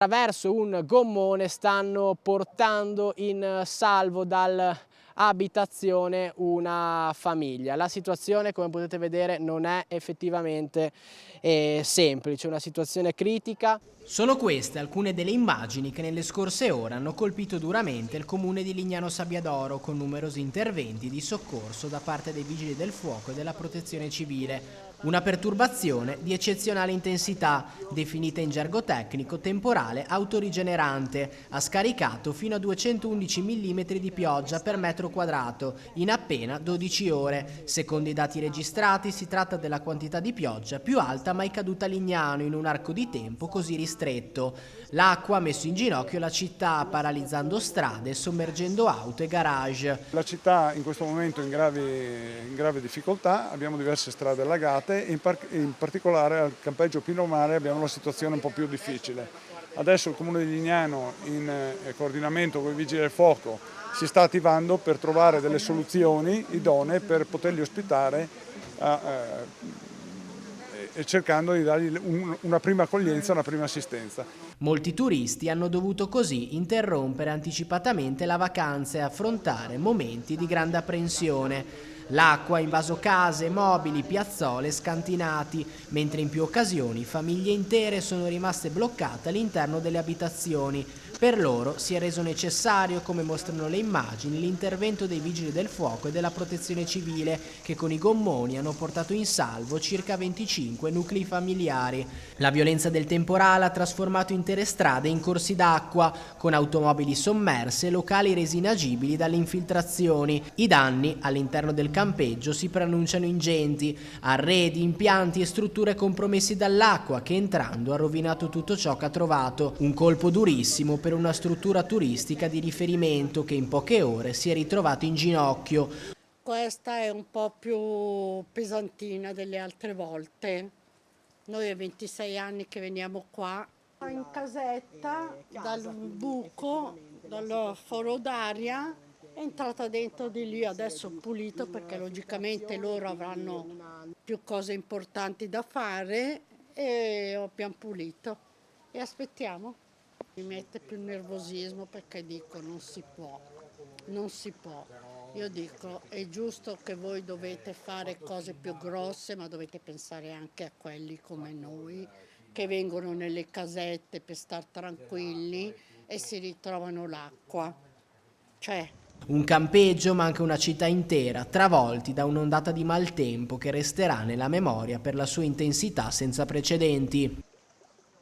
Attraverso un gommone stanno portando in salvo dall'abitazione una famiglia. La situazione, come potete vedere, non è effettivamente semplice, è una situazione critica. Sono queste alcune delle immagini che nelle scorse ore hanno colpito duramente il comune di Lignano Sabbiadoro, con numerosi interventi di soccorso da parte dei vigili del fuoco e della protezione civile. Una perturbazione di eccezionale intensità, definita in gergo tecnico temporale autorigenerante, ha scaricato fino a 211 mm di pioggia per metro quadrato in appena 12 ore. Secondo i dati registrati si tratta della quantità di pioggia più alta mai caduta a Lignano in un arco di tempo così ristretto. L'acqua ha messo in ginocchio la città, paralizzando strade, sommergendo auto e garage. La città in questo momento è in grave difficoltà, abbiamo diverse strade allagate e in particolare al campeggio Pino Mare abbiamo una situazione un po' più difficile. Adesso il Comune di Lignano, in coordinamento con i Vigili del Fuoco, si sta attivando per trovare delle soluzioni idonee per poterli ospitare e cercando di dargli una prima accoglienza, una prima assistenza. Molti turisti hanno dovuto così interrompere anticipatamente la vacanza e affrontare momenti di grande apprensione. L'acqua ha invaso case, mobili, piazzole, scantinati, mentre in più occasioni famiglie intere sono rimaste bloccate all'interno delle abitazioni. Per loro si è reso necessario, come mostrano le immagini, l'intervento dei vigili del fuoco e della protezione civile, che con i gommoni hanno portato in salvo circa 25 nuclei familiari. La violenza del temporale ha trasformato intere strade in corsi d'acqua, con automobili sommerse e locali resi inagibili dalle infiltrazioni. I danni all'interno del campeggio si preannunciano ingenti: arredi, impianti e strutture compromessi dall'acqua che, entrando, ha rovinato tutto ciò che ha trovato. Un colpo durissimo per una struttura turistica di riferimento che in poche ore si è ritrovato in ginocchio. Questa è un po' più pesantina delle altre volte. Noi è 26 anni che veniamo qua. In casetta, dal buco, dal foro d'aria, è entrata dentro di lì, adesso pulito perché logicamente loro avranno più cose importanti da fare e abbiamo pulito e aspettiamo. Mi mette più nervosismo perché dico non si può. Io dico è giusto che voi dovete fare cose più grosse, ma dovete pensare anche a quelli come noi che vengono nelle casette per star tranquilli e si ritrovano l'acqua. Un campeggio, ma anche una città intera, travolti da un'ondata di maltempo che resterà nella memoria per la sua intensità senza precedenti.